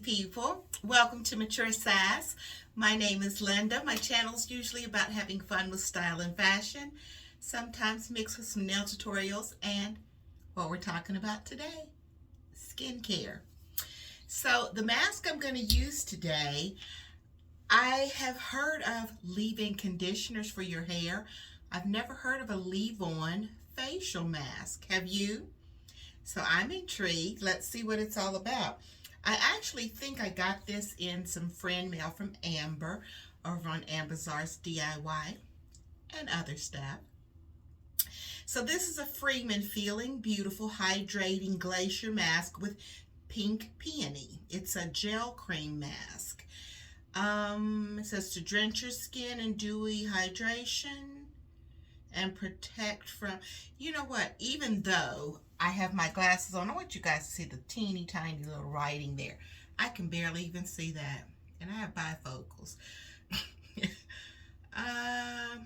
People. Welcome to Mature Sass. My name is Linda. My channel is usually about having fun with style and fashion, sometimes mixed with some nail tutorials and what we're talking about today, skincare. So the mask I'm going to use today, I have heard of leave-in conditioners for your hair. I've never heard of a leave-on facial mask. Have you? So I'm intrigued. Let's see what it's all about. I actually think I got this in some friend mail from Amber over on Ambazar's DIY and other stuff. So this is a Freeman Feeling Beautiful Hydrating Glacier Mask with pink peony. It's a gel cream mask. It says to drench your skin in dewy hydration and protect from, you know what, even though I have my glasses on, I want you guys to see the teeny tiny little writing there. I can barely even see that, and I have bifocals. I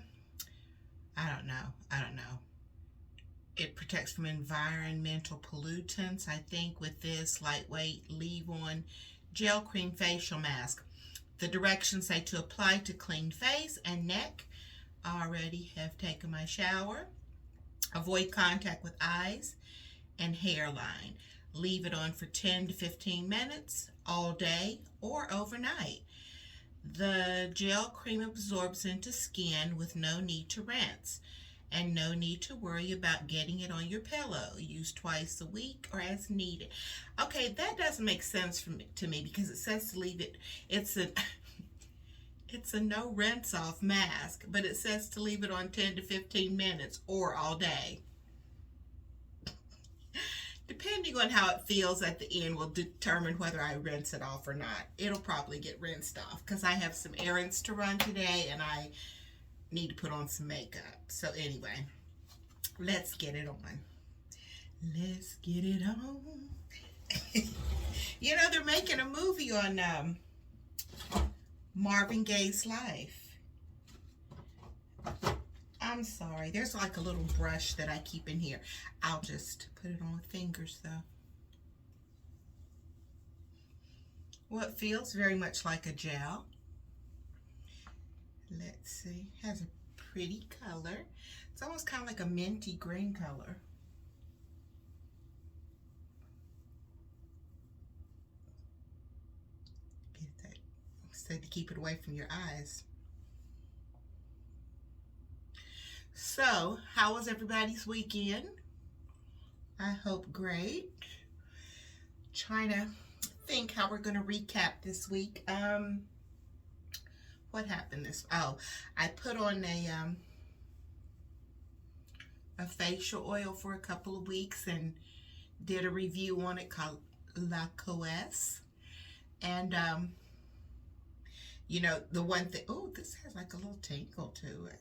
don't know. It protects from environmental pollutants, I think, with this lightweight leave-on gel cream facial mask. The directions say to apply to clean face and neck. I already have taken my shower. Avoid contact with eyes and hairline. Leave it on for 10 to 15 minutes all day or overnight. The gel cream absorbs into skin with no need to rinse and no need to worry about getting it on your pillow. Use twice a week or as needed. Okay, that doesn't make sense to me because it says to leave it. It's a no rinse off mask, but it says to leave it on 10 to 15 minutes or all day. Depending on how it feels at the end will determine whether I rinse it off or not. It'll probably get rinsed off because I have some errands to run today and I need to put on some makeup. So anyway, let's get it on. Let's get it on. You know, they're making a movie on Marvin Gaye's life. I'm sorry, there's like a little brush that I keep in here. I'll just put it on with fingers though. Well, it feels very much like a gel. Let's see, it has a pretty color. It's almost kind of like a minty green color. Get that, said to keep it away from your eyes. So, how was everybody's weekend? I hope great. Trying to think how we're going to recap this week. What happened I put on a facial oil for a couple of weeks and did a review on it called La Coesse. And you know, the one thing, oh, this has like a little tinkle to it.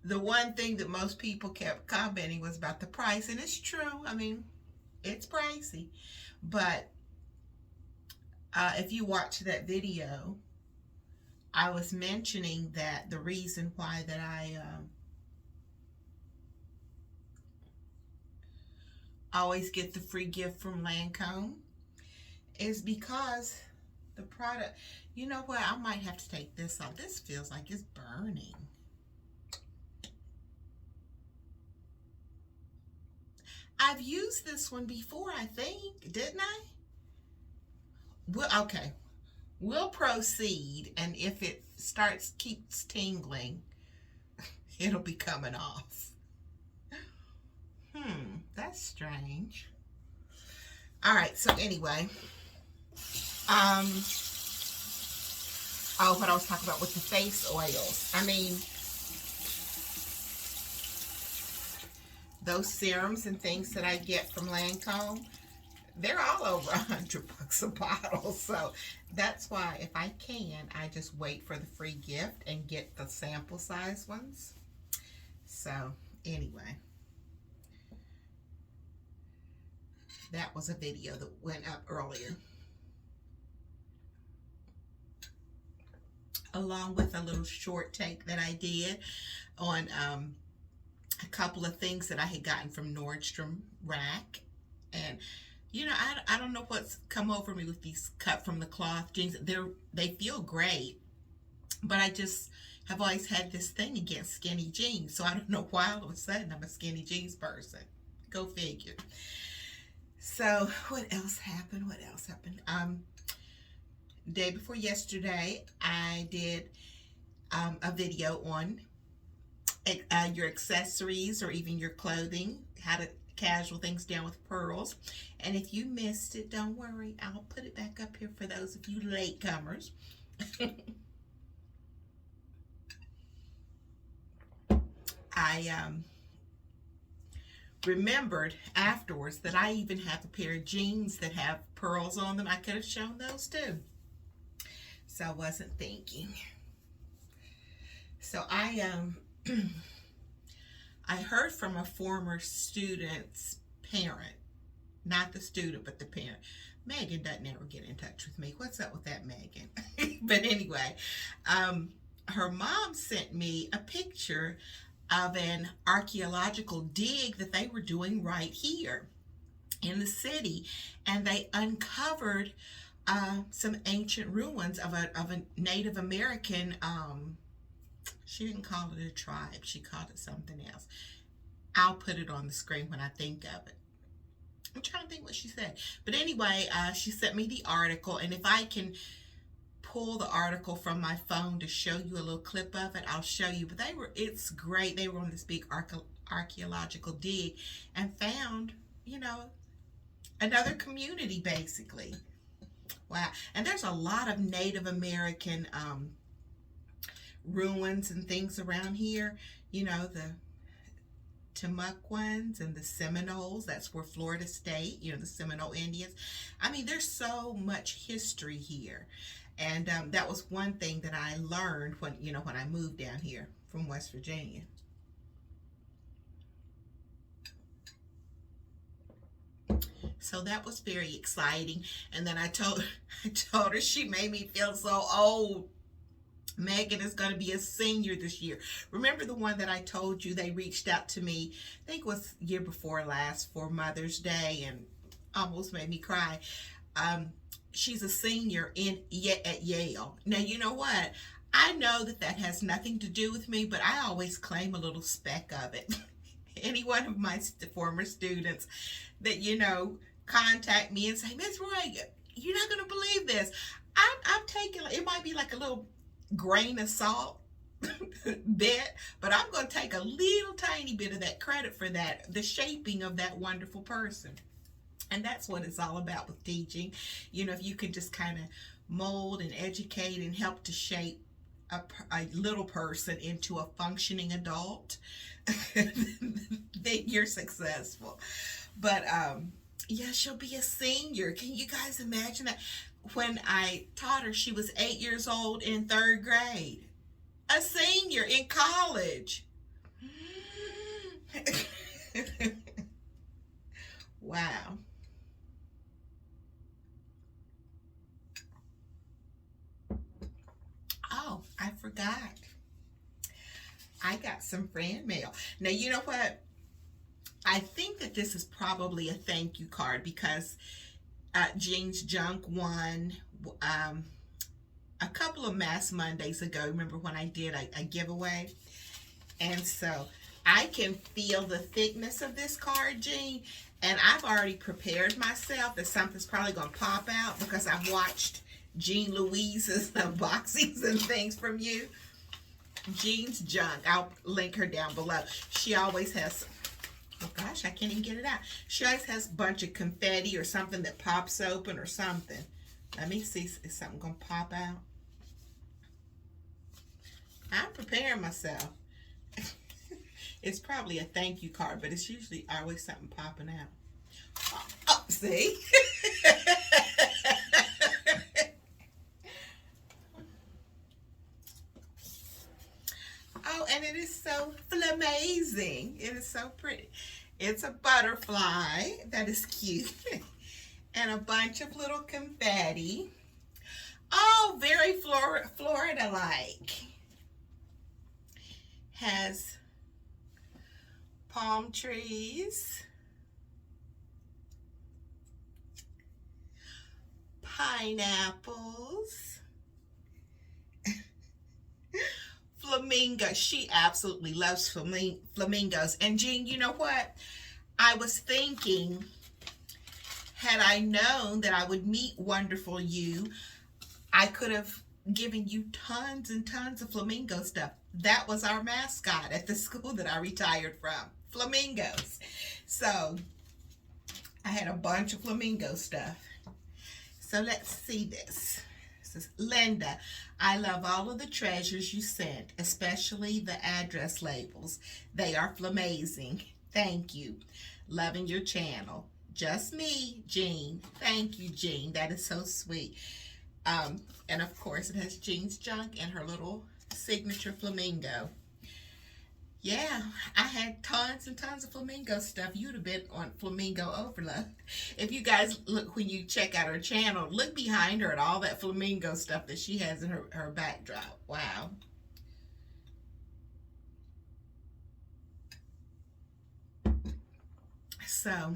The one thing that most people kept commenting was about the price, and it's true. I mean, it's pricey, but if you watch that video, I was mentioning that the reason why that I always get the free gift from Lancome is because the product, you know what, I might have to take this off. This feels like it's burning. I've used this one before, I think, didn't I? Well, okay. We'll proceed, and if it keeps tingling, it'll be coming off. That's strange. All right, so anyway, what I was talking about with the face oils. I mean, those serums and things that I get from Lancome, they're all over $100 a bottle. So that's why if I can, I just wait for the free gift and get the sample size ones. So anyway, that was a video that went up earlier, along with a little short take that I did on a couple of things that I had gotten from Nordstrom Rack. And You know, I don't know what's come over me with these cut from the cloth jeans. They feel great, but I just have always had this thing against skinny jeans. So I don't know why all of a sudden I'm a skinny jeans person. Go figure. So what else happened? What else happened? Day before yesterday, I did a video on your accessories or even your clothing, how to casual things down with pearls. And if you missed it, don't worry, I'll put it back up here for those of you latecomers. I remembered afterwards that I even have a pair of jeans that have pearls on them. I could have shown those too. So I wasn't thinking. So I heard from a former student's parent, not the student, but the parent. Megan doesn't ever get in touch with me. What's up with that, Megan? But anyway, her mom sent me a picture of an archaeological dig that they were doing right here in the city, and they uncovered some ancient ruins of a Native American. She didn't call it a tribe. She called it something else. I'll put it on the screen when I think of it. I'm trying to think what she said. But anyway, she sent me the article, and if I can pull the article from my phone to show you a little clip of it, I'll show you. But it's great. They were on this big archaeological dig and found, you know, another community basically. Wow. And there's a lot of Native American ruins and things around here. You know, the Timucuans and the Seminoles. That's where Florida State, you know, the Seminole Indians. I mean, there's so much history here. And that was one thing that I learned when, you know, when I moved down here from West Virginia. So that was very exciting. And then I told her she made me feel so old. Megan is going to be a senior this year. Remember the one that I told you they reached out to me, I think it was year before last for Mother's Day, and almost made me cry. She's a senior at Yale. Now, you know what? I know that has nothing to do with me, but I always claim a little speck of it. Any one of my former students that, you know, contact me and say, Miss Roy, you're not going to believe this. I'm taking, it might be like a little grain of salt bit, but I'm going to take a little tiny bit of that credit for that, the shaping of that wonderful person. And that's what it's all about with teaching. You know, if you can just kind of mold and educate and help to shape a little person into a functioning adult, then you're successful. But yeah, she'll be a senior. Can you guys imagine that? When I taught her, she was 8 years old in 3rd grade. A senior in college. Wow. Oh, I forgot. I got some fan mail. Now, you know what? I think that this is probably a thank you card because Jean's Junk won a couple of Mask Mondays ago. Remember when I did a giveaway? And so I can feel the thickness of this card, Jean, and I've already prepared myself that something's probably going to pop out because I've watched Jean Louise's unboxings and things from you. Jean's Junk. I'll link her down below. She always has, oh gosh, I can't even get it out. She always has a bunch of confetti or something that pops open or something. Let me see, is something going to pop out? I'm preparing myself. It's probably a thank you card, but it's usually always something popping out. Oh, see? Oh, and it is so amazing. It is so pretty. It's a butterfly that is cute. And a bunch of little confetti. Oh, very Florida-like. Has palm trees. pineapples, flamingo. She absolutely loves flamingos. And Jean, you know what? I was thinking, had I known that I would meet wonderful you, I could have given you tons and tons of flamingo stuff. That was our mascot at the school that I retired from. Flamingos. So I had a bunch of flamingo stuff. So let's see this. This is Linda. I love all of the treasures you sent, especially the address labels. They are flamazing. Thank you. Loving your channel. Just me, Jean. Thank you, Jean. That is so sweet. And of course it has Jean's junk and her little signature flamingo. Yeah, I had tons and tons of flamingo stuff. You'd have been on flamingo overload. If you guys look, when you check out her channel, look behind her at all that flamingo stuff that she has in her backdrop. Wow. So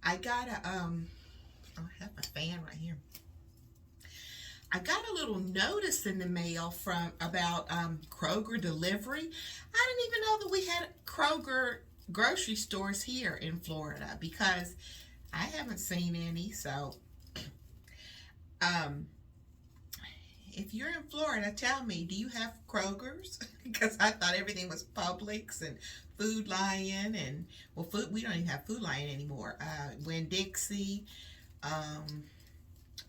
I got a I have my fan right here. I got a little notice in the mail from about Kroger delivery. I didn't even know that we had Kroger grocery stores here in Florida because I haven't seen any. So if you're in Florida, tell me, do you have Kroger's? Because I thought everything was Publix and Food Lion and, well, we don't even have Food Lion anymore. Winn-Dixie,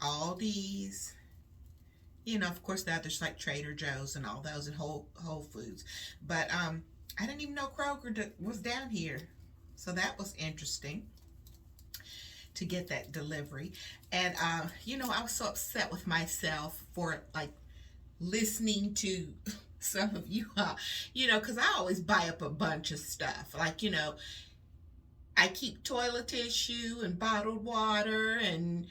Aldi's. You know, of course, the others like Trader Joe's and all those, and Whole Foods. But I didn't even know Kroger was down here. So that was interesting to get that delivery. And, you know, I was so upset with myself for, like, listening to some of you, you know, because I always buy up a bunch of stuff. Like, you know, I keep toilet tissue and bottled water and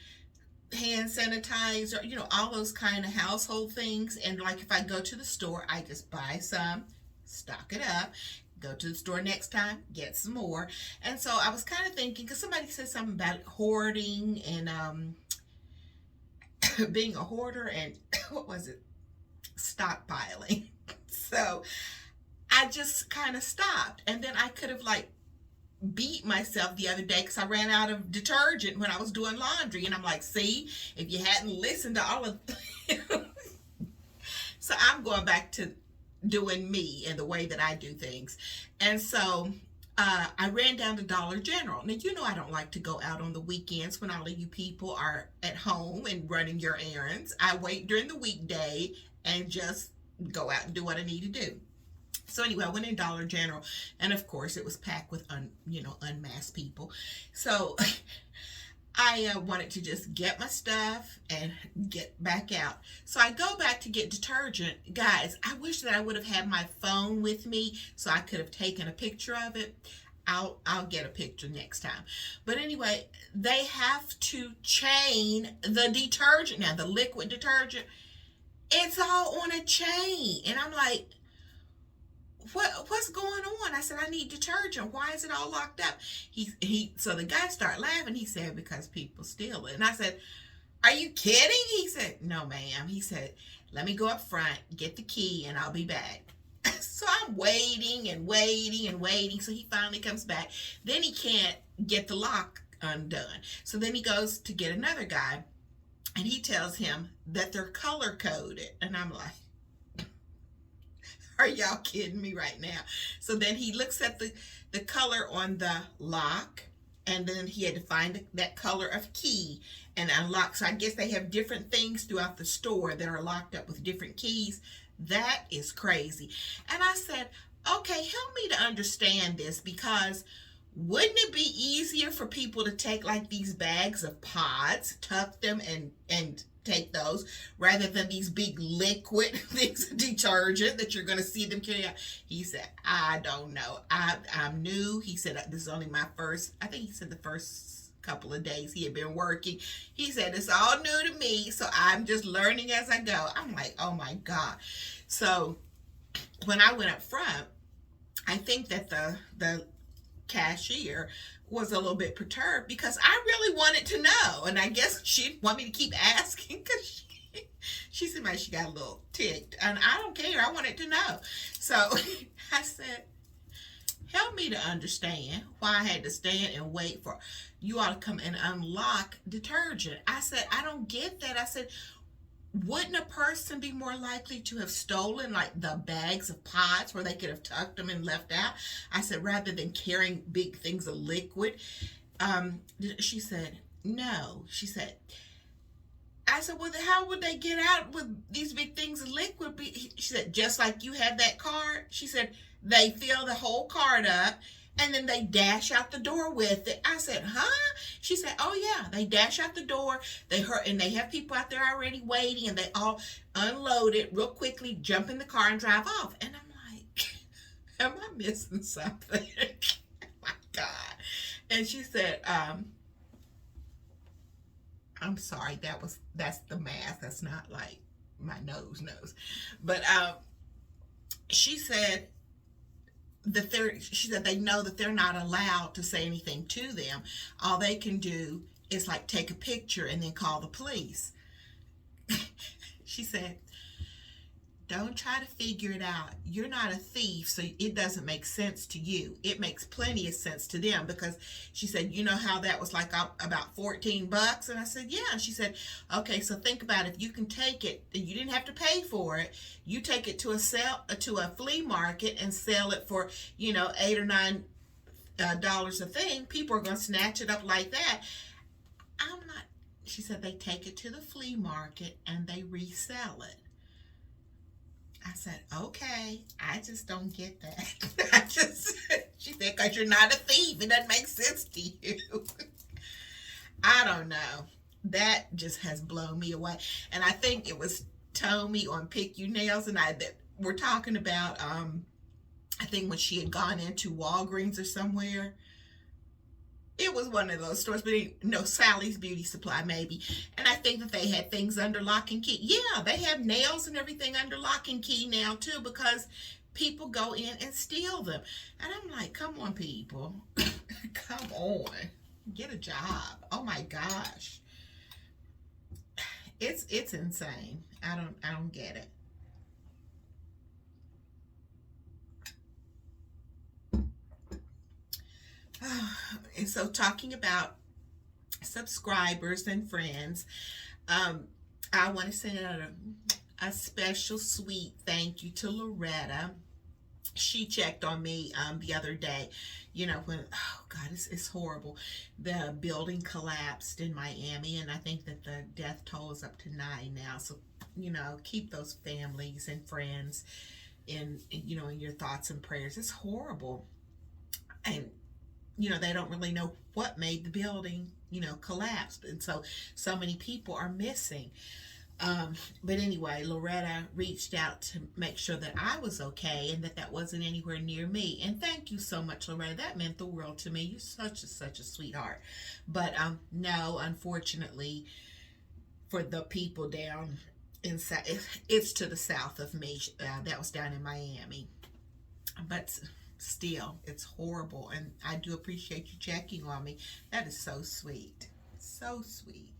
hand sanitizer, you know, all those kind of household things. And like if I go to the store, I just buy some, stock it up, go to the store next time, get some more. And so I was kind of thinking, because somebody said something about hoarding and being a hoarder and what was it, stockpiling. So I just kind of stopped, and then I could have like beat myself the other day because I ran out of detergent when I was doing laundry, and I'm like, see, if you hadn't listened to all of so I'm going back to doing me and the way that I do things. And so I ran down to Dollar General. Now, you know, I don't like to go out on the weekends when all of you people are at home and running your errands. I wait during the weekday and just go out and do what I need to do. So anyway, I went in Dollar General, and of course it was packed with unmasked people. So I wanted to just get my stuff and get back out. So I go back to get detergent. Guys, I wish that I would have had my phone with me so I could have taken a picture of it. I'll get a picture next time. But anyway, they have to chain the detergent now, the liquid detergent. It's all on a chain, and I'm like, what's going on? I said, I need detergent. Why is it all locked up? So the guy started laughing. He said, because people steal it. And I said, are you kidding? He said, no, ma'am. He said, let me go up front, get the key, and I'll be back. So I'm waiting and waiting and waiting. So he finally comes back. Then he can't get the lock undone. So then he goes to get another guy, and he tells him that they're color coded. And I'm like, are y'all kidding me right now? So then he looks at the color on the lock, and then he had to find that color of key and unlock. So I guess they have different things throughout the store that are locked up with different keys. That is crazy. And I said, okay, help me to understand this, because wouldn't it be easier for people to take like these bags of pods, tuck them and take those, rather than these big liquid things of detergent that you're going to see them carry out? He said, I don't know. I'm new. He said, this is only my first, I think he said the first couple of days he had been working. He said, it's all new to me, so I'm just learning as I go. I'm like, oh my God. So when I went up front, I think that the cashier was a little bit perturbed because I really wanted to know. And I guess she didn't want me to keep asking because she seemed like she got a little ticked. And I don't care. I wanted to know. So I said, help me to understand why I had to stand and wait for you all to come and unlock detergent. I said, I don't get that. I said, wouldn't a person be more likely to have stolen like the bags of pods where they could have tucked them and left out? I said, rather than carrying big things of liquid. She said, no. She said, I said, well, how would they get out with these big things of liquid? She said, just like you had that card. She said, they fill the whole card up and then they dash out the door with it. I said, huh? She said, oh yeah, they dash out the door. They have people out there already waiting, and they all unload it real quickly, jump in the car and drive off. And I'm like, am I missing something? Oh my God. And she said, I'm sorry, that's the mask. That's not like my nose. But she said she said they know that they're not allowed to say anything to them. All they can do is like take a picture and then call the police. She said, don't try to figure it out. You're not a thief, so it doesn't make sense to you. It makes plenty of sense to them, because she said, you know how that was like about $14? And I said, yeah. And she said, okay, so think about it. If you can take it, you didn't have to pay for it. You take it to a flea market and sell it for, $8 or $9 a thing. People are going to snatch it up like that. I'm not. She said they take it to the flea market and they resell it. I said, okay, I just don't get that. She said, because you're not a thief. It doesn't make sense to you. I don't know. That just has blown me away. And I think it was Tommy on Pick You Nails and I that were talking about, I think when she had gone into Walgreens or somewhere. It was one of those stores, but Sally's Beauty Supply maybe. And I think that they had things under lock and key. Yeah, they have nails and everything under lock and key now too, because people go in and steal them. And I'm like, come on, people. Come on. Get a job. Oh my gosh. It's insane. I don't get it. And so, talking about subscribers and friends, I want to send out a special sweet thank you to Loretta. She checked on me the other day, when, oh God, it's horrible. The building collapsed in Miami, and I think that the death toll is up to 9 now. So, keep those families and friends in your thoughts and prayers. It's horrible. And they don't really know what made the building, collapse. And so many people are missing. But anyway, Loretta reached out to make sure that I was okay and that wasn't anywhere near me. And thank you so much, Loretta. That meant the world to me. You're such a sweetheart. But no, unfortunately, for the people down it's to the south of me. That was down in Miami. But still, it's horrible, and I do appreciate you checking on me. That is so sweet. So sweet.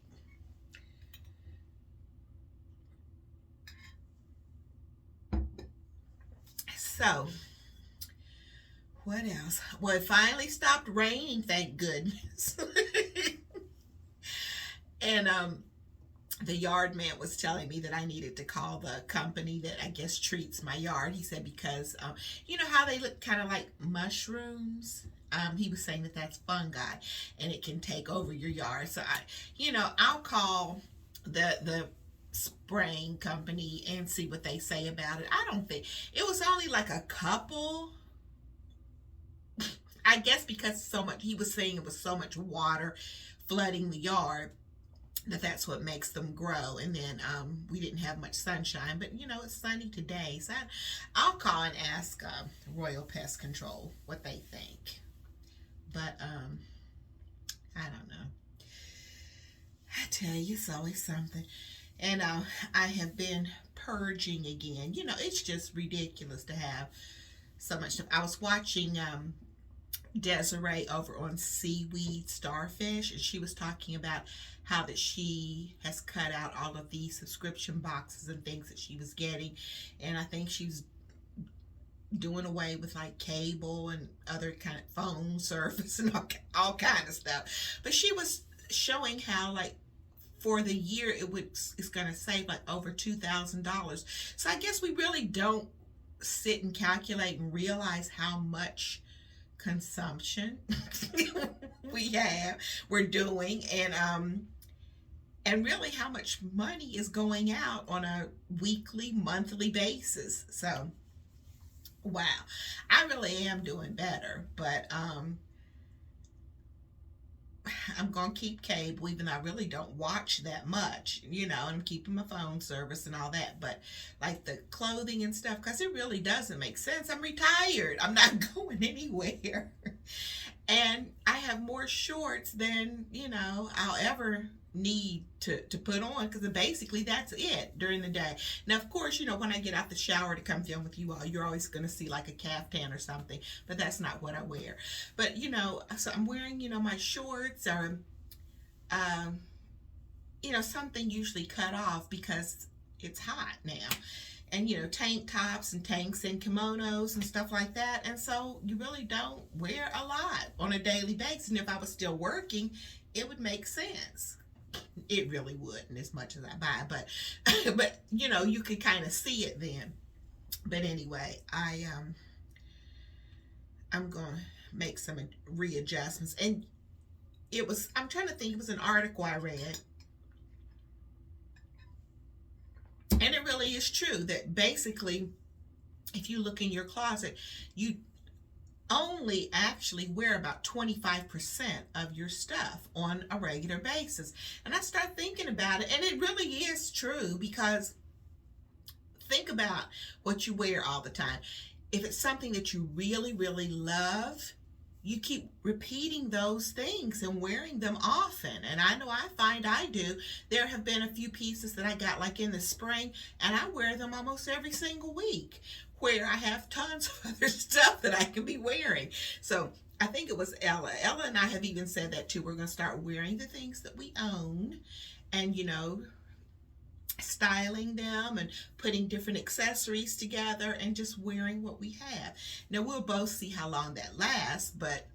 So, what else? Well, it finally stopped raining, thank goodness. And the yard man was telling me that I needed to call the company that I guess treats my yard. He said because you know how they look kind of like mushrooms. He was saying that that's fungi and it can take over your yard. So I'll call the spraying company and see what they say about it. I don't think it was only like a couple. I guess because he was saying it was so much water flooding the yard that's what makes them grow. And then we didn't have much sunshine, but it's sunny today, so I'll call and ask Royal Pest Control what they think. But I don't know. I tell you, it's always something. And I have been purging again. It's just ridiculous to have so much stuff. I was watching Desiree over on Seaweed Starfish, and she was talking about how that she has cut out all of these subscription boxes and things that she was getting, and I think she's doing away with like cable and other kind of phone service and all kind of stuff. But she was showing how like for the year it's going to save like over $2,000. So I guess we really don't sit and calculate and realize how much consumption we're doing, and really how much money is going out on a weekly, monthly basis. So wow, I really am doing better, but I'm gonna keep cable, even though I really don't watch that much, and I'm keeping my phone service and all that. But like the clothing and stuff, because it really doesn't make sense. I'm retired. I'm not going anywhere. And I have more shorts than, I'll ever need to put on, because basically that's it during the day. Now, of course, when I get out the shower to come film with you all, you're always going to see like a caftan or something, but that's not what I wear. But so I'm wearing my shorts, or something usually cut off because it's hot now, and tank tops and tanks and kimonos and stuff like that. And so you really don't wear a lot on a daily basis. And if I was still working, it would make sense. It really wouldn't, as much as I buy, but you could kind of see it then. But anyway, I'm gonna make some readjustments. And I'm trying to think, it was an article I read, and it really is true that basically if you look in your closet, you only actually wear about 25% of your stuff on a regular basis. And I start thinking about it, and it really is true, because think about what you wear all the time. If it's something that you really, really love, you keep repeating those things and wearing them often. And I know I find I do. There have been a few pieces that I got like in the spring, and I wear them almost every single week, where I have tons of other stuff that I can be wearing. So I think it was Ella and I have even said that too. We're going to start wearing the things that we own, and styling them and putting different accessories together and just wearing what we have. Now we'll both see how long that lasts, but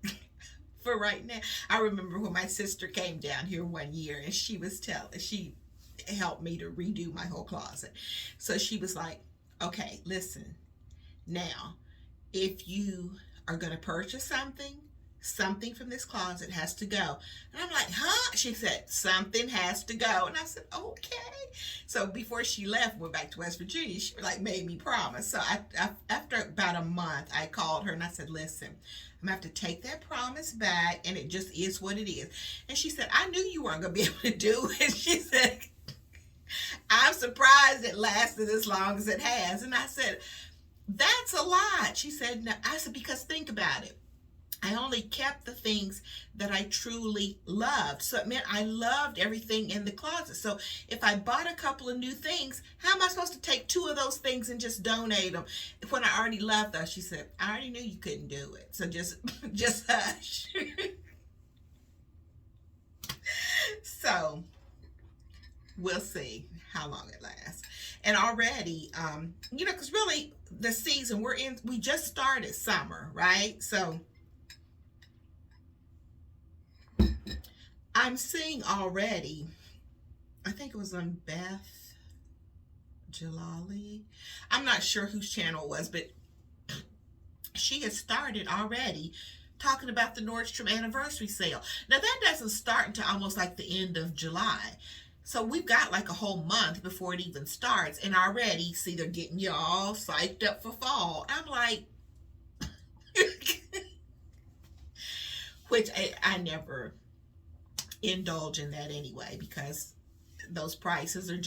for right now, I remember when my sister came down here one year, and she helped me to redo my whole closet. So she was like, okay, listen, now, if you are going to purchase something from this closet has to go. And I'm like, huh? She said, something has to go. And I said, okay. So before she left, went back to West Virginia, she made me promise. So after about a month, I called her and I said, listen, I'm going to have to take that promise back, and it just is what it is. And she said, I knew you weren't going to be able to do it. She said, I'm surprised it lasted as long as it has. And I said, that's a lot. She said, no. I said, because think about it. I only kept the things that I truly loved. So it meant I loved everything in the closet. So if I bought a couple of new things, how am I supposed to take 2 of those things and just donate them when I already loved those? She said, I already knew you couldn't do it. So just hush. So we'll see how long it lasts. And already, because really the season we just started summer, right? So I'm seeing already, I think it was on Beth Jalali. I'm not sure whose channel it was, but she has started already talking about the Nordstrom anniversary sale. Now that doesn't start until almost like the end of July. So we've got like a whole month before it even starts, and already see they're getting you all psyched up for fall. I'm like, which I never indulge in that anyway, because those prices are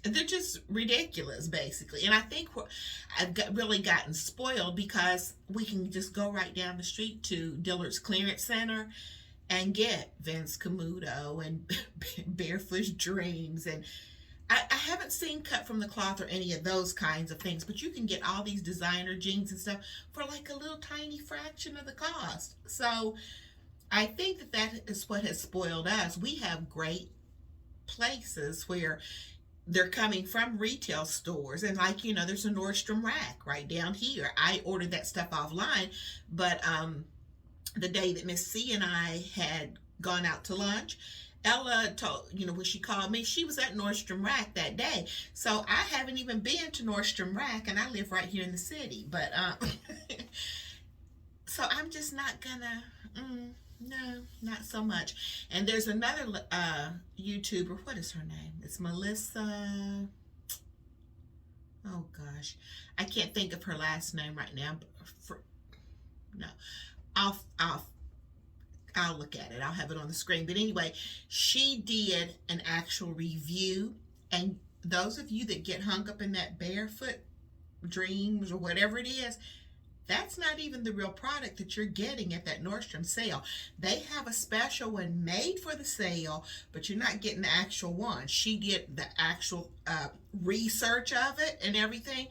they're just ridiculous, basically. And I think I've really gotten spoiled, because we can just go right down the street to Dillard's Clearance Center and get Vince Camuto and Barefoot Dreams. And I haven't haven't seen cut from the cloth or any of those kinds of things, but you can get all these designer jeans and stuff for like a little tiny fraction of the cost. So I think that that is what has spoiled us. We have great places where they're coming from retail stores, and like, you know, there's a Nordstrom Rack right down here. I ordered that stuff offline, but the day that Miss C and I had gone out to lunch, Ella told, you know, when she called me, she was at Nordstrom Rack that day. So I haven't even been to Nordstrom Rack, and I live right here in the city. But so I'm just not gonna, no, not so much. And there's another YouTuber. What is her name? It's Melissa. Oh gosh, I can't think of her last name right now. No, I'll look at it. I'll have it on the screen. But anyway, she did an actual review, and those of you that get hung up in that barefoot dreams or whatever it is, that's not even the real product that you're getting at that Nordstrom sale. They have a special one made for the sale, but you're not getting the actual one. She did the actual research of it and everything.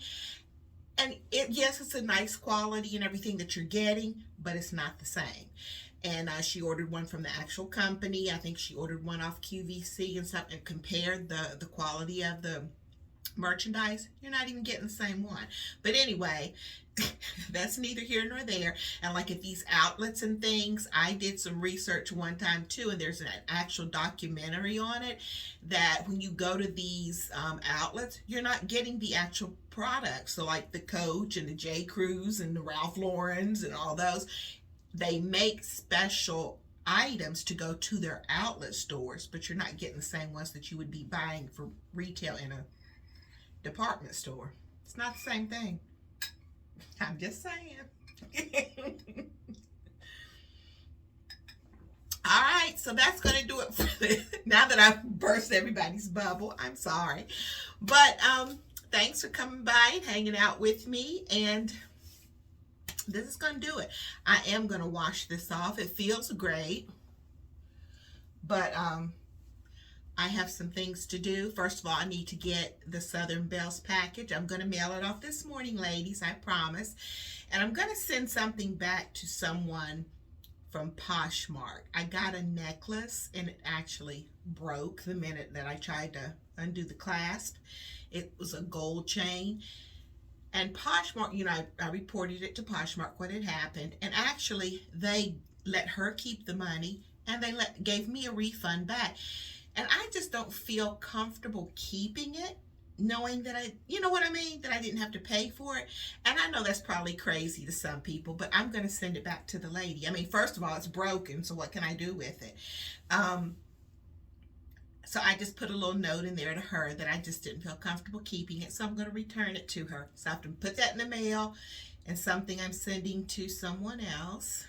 And yes, it's a nice quality and everything that you're getting, but it's not the same. And she ordered one from the actual company. I think she ordered one off QVC and stuff, and compared the quality of the merchandise. You're not even getting the same one. But anyway, that's neither here nor there. And like at these outlets and things, I did some research one time too, and there's an actual documentary on it, that when you go to these outlets, you're not getting the actual products. So like the Coach and the J. Crews and the Ralph Laurens and all those, they make special items to go to their outlet stores, but you're not getting the same ones that you would be buying for retail in a department store. It's not the same thing. I'm just saying. All right, so that's going to do it for this. Now that I've burst everybody's bubble, I'm sorry. But thanks for coming by and hanging out with me, and this is going to do it. I am going to wash this off. It feels great, but I have some things to do. First of all, I need to get the Southern Bells package. I'm going to mail it off this morning, ladies, I promise. And I'm going to send something back to someone from Poshmark. I got a necklace, and it actually broke the minute that I tried to undo the clasp. It was a gold chain. And Poshmark, you know, I reported it to Poshmark what had happened. And actually, they let her keep the money, and they gave me a refund back. And I just don't feel comfortable keeping it, knowing that you know what I mean, that I didn't have to pay for it. And I know that's probably crazy to some people, but I'm going to send it back to the lady. I mean, first of all, it's broken, so what can I do with it? So I just put a little note in there to her that I just didn't feel comfortable keeping it, so I'm going to return it to her. So I have to put that in the mail, and something I'm sending to someone else.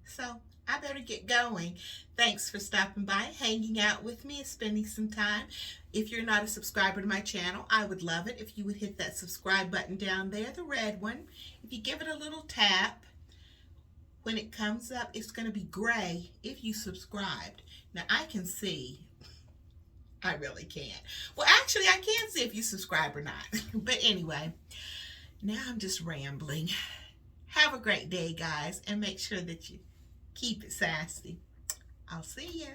So I better get going. Thanks for stopping by, hanging out with me, and spending some time. If you're not a subscriber to my channel, I would love it if you would hit that subscribe button down there, the red one. If you give it a little tap, when it comes up, it's going to be gray if you subscribed. Now, I can see. I really can't. Well, actually, I can see if you subscribe or not. But anyway, now I'm just rambling. Have a great day, guys, and make sure that you keep it sassy. I'll see ya.